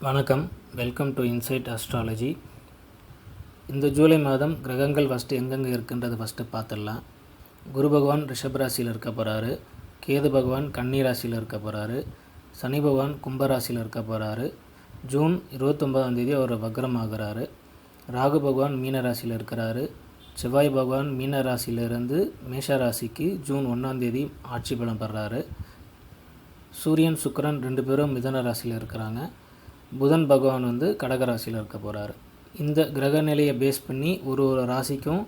வணக்கம். Welcome to inside astrology. இந்த ஜூலை மாதம் கிரகங்கள் ஃபஸ்ட்டு எங்கெங்கே இருக்குன்றது ஃபஸ்ட்டு பார்த்துடலாம். குரு பகவான் ரிஷபராசியில் இருக்க போகிறாரு. கேது பகவான் கன்னி ராசியில் இருக்க போகிறாரு. சனி பகவான் கும்பராசியில் இருக்க போகிறாரு. ஜூன் 29 அவர் வக்ரம் ஆகிறாரு. ராகு பகவான் மீன ராசியில் இருக்கிறாரு. செவ்வாய் பகவான் மீன ராசியிலிருந்து மேஷ ராசிக்கு ஜூன் 1 ஆட்சி பலம் பெறாரு. சூரியன் சுக்கிரன் 2 பேரும் மிதன ராசியில் இருக்கிறாங்க. புதன் பகவான் கடக ராசியில் இருக்க போகிறாரு. இந்த கிரக நிலையை பேஸ் பண்ணி ஒரு ராசிக்கும்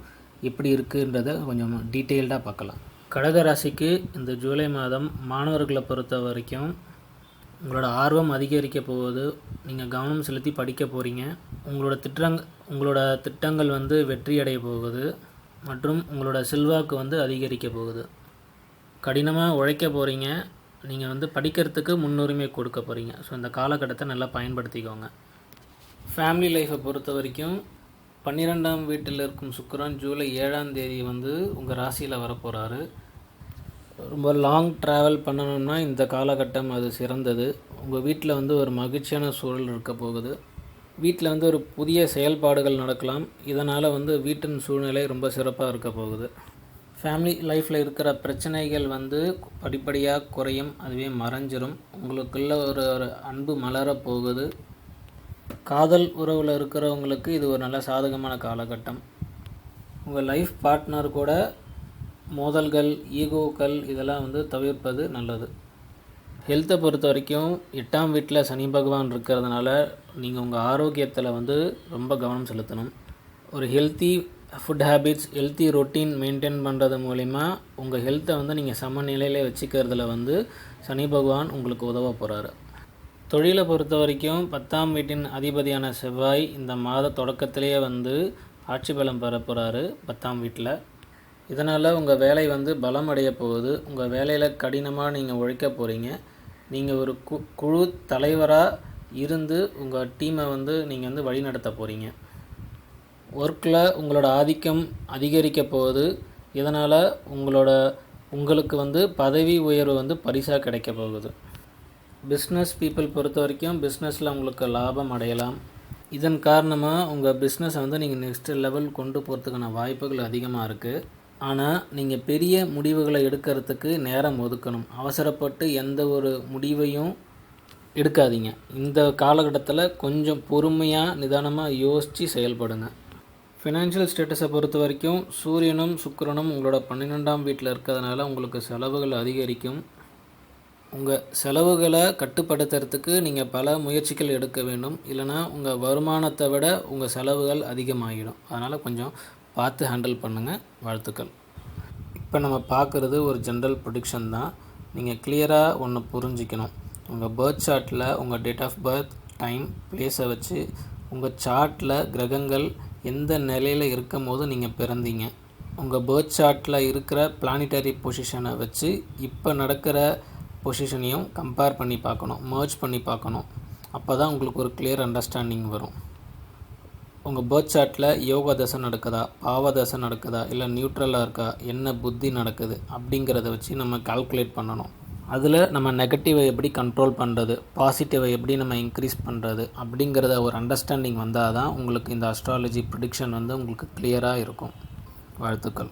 எப்படி இருக்குன்றதை கொஞ்சம் டீட்டெயில்டாக பார்க்கலாம். கடக ராசிக்கு இந்த ஜூலை மாதம் மாணவர்களை பொறுத்த வரைக்கும் உங்களோட ஆர்வம் அதிகரிக்க போகுது. நீங்கள் கவனம் செலுத்தி படிக்க போகிறீங்க. உங்களோட திட்டங்கள் வெற்றி அடைய போகுது மற்றும் உங்களோட செல்வாக்கு அதிகரிக்க போகுது. கடினமாக உழைக்க போகிறீங்க. நீங்கள் படிக்கிறதுக்கு முன்னுரிமை கொடுக்க போகிறீங்க. ஸோ இந்த காலகட்டத்தை நல்லா பயன்படுத்திக்கோங்க. ஃபேமிலி லைஃப்பை பொறுத்த வரைக்கும் 12ஆம் வீட்டில் இருக்கும் சுக்கிரன் ஜூலை 7 உங்கள் ராசியில் வரப்போகிறாரு. ரொம்ப லாங் ட்ராவல் பண்ணணும்னா இந்த காலகட்டம் அது சிறந்தது. உங்கள் வீட்டில் ஒரு மகிழ்ச்சியான சூழல் இருக்க போகுது. வீட்டில் ஒரு புதிய செயல்பாடுகள் நடக்கலாம். இதனால் வீட்டின் சூழ்நிலை ரொம்ப சிறப்பாக இருக்க போகுது. ஃபேமிலி லைஃப்பில் இருக்கிற பிரச்சனைகள் படிப்படியாக குறையும். அதுவே மறைஞ்சிரும். உங்களுக்குள்ள ஒரு அன்பு மலர போகுது. காதல் உறவில் இருக்கிறவங்களுக்கு இது ஒரு நல்ல சாதகமான காலகட்டம். உங்கள் லைஃப் பார்ட்னர் கூட மோதல்கள், ஈகோக்கள் இதெல்லாம் தவிர்ப்பது நல்லது. ஹெல்த்தை பொறுத்த வரைக்கும் 8ஆம் வீட்டில் சனி பகவான் இருக்கிறதுனால நீங்கள் உங்கள் ஆரோக்கியத்தில் ரொம்ப கவனம் செலுத்தணும். ஒரு healthy food habits, healthy routine maintain பண்ணுறது மூலிமா உங்கள் ஹெல்த்தை நீங்கள் சமநிலையில் வச்சுக்கிறதுல சனி பகவான் உங்களுக்கு உதவ போகிறாரு. தொழிலை பொறுத்த வரைக்கும் 10ஆம் வீட்டின் அதிபதியான செவ்வாய் இந்த மாத தொடக்கத்திலேயே ஆட்சி பலம் பெற போகிறாரு 10ஆம் வீட்டில். இதனால் உங்கள் வேலை பலம் அடைய போகுது. உங்கள் வேலையில் கடினமாக நீங்கள் உழைக்க போகிறீங்க. நீங்கள் ஒரு குழு தலைவராக இருந்து உங்கள் டீமை நீங்கள் வழி நடத்த போகிறீங்க. ஒர்க்கில் உங்களோட ஆதிக்கம் அதிகரிக்க போகுது. இதனால் உங்களுக்கு பதவி உயர்வு பரிசாக கிடைக்க போகுது. பிஸ்னஸ் பீப்புள் பொறுத்த வரைக்கும் பிஸ்னஸில் உங்களுக்கு லாபம் அடையலாம். இதன் காரணமாக உங்கள் பிஸ்னஸை நீங்கள் நெக்ஸ்ட் லெவல் கொண்டு போகிறதுக்கான வாய்ப்புகள் அதிகமாக இருக்குது. ஆனால் நீங்கள் பெரிய முடிவுகளை எடுக்கிறதுக்கு நேரம் ஒதுக்கணும். அவசரப்பட்டு எந்த ஒரு முடிவையும் எடுக்காதீங்க. இந்த காலகட்டத்தில் கொஞ்சம் பொறுமையாக நிதானமாக யோசித்து செயல்படுங்க. ஃபினான்ஷியல் ஸ்டேட்டஸை பொறுத்த வரைக்கும் சூரியனும் சுக்கிரனும் உங்களோட 12ஆம் வீட்டில் இருக்கிறதுனால உங்களுக்கு செலவுகள் அதிகரிக்கும். உங்கள் செலவுகளை கட்டுப்படுத்துறதுக்கு நீங்கள் பல முயற்சிகள் எடுக்க வேண்டும். இல்லைனா உங்கள் வருமானத்தை விட உங்கள் செலவுகள் அதிகமாகிடும். அதனால் கொஞ்சம் பார்த்து ஹேண்டில் பண்ணுங்கள். வாழ்த்துக்கள். இப்போ நம்ம பார்க்குறது ஒரு ஜென்ரல் ப்ரெடிக்ஷன் தான். நீங்கள் கிளியராக ஒன்று புரிஞ்சிக்கணும். உங்கள் பர்த் சார்ட்டில் உங்கள் டேட் ஆஃப் பர்த், டைம், பிளேஸை வச்சு உங்கள் சார்ட்டில் கிரகங்கள் எந்த நிலையில் இருக்கும் போது நீங்கள் பிறந்தீங்க, உங்கள் பர்த் சார்ட்டில் இருக்கிற பிளானிட்டரி பொசிஷனை வச்சு இப்போ நடக்கிற பொசிஷனையும் கம்பேர் பண்ணி பார்க்கணும், மர்ஜ் பண்ணி பார்க்கணும். அப்போ தான் உங்களுக்கு ஒரு கிளியர் அண்டர்ஸ்டாண்டிங் வரும். உங்கள் பர்த் சார்ட்டில் யோகா தசை நடக்குதா, பாவ தசை நடக்குதா, இல்லை நியூட்ரலாக இருக்கா, என்ன புத்தி நடக்குது அப்படிங்கிறத வச்சு நம்ம கால்குலேட் பண்ணணும். அதில் நம்ம நெகட்டிவை எப்படி கண்ட்ரோல் பண்ணுறது, பாசிட்டிவை எப்படி நம்ம இன்க்ரீஸ் பண்ணுறது அப்படிங்கிறத ஒரு அண்டர்ஸ்டாண்டிங் வந்தால் தான் உங்களுக்கு இந்த அஸ்ட்ராலஜி ப்ரெடிக்ஷன் உங்களுக்கு கிளியராக இருக்கும். வாழ்த்துக்கள்.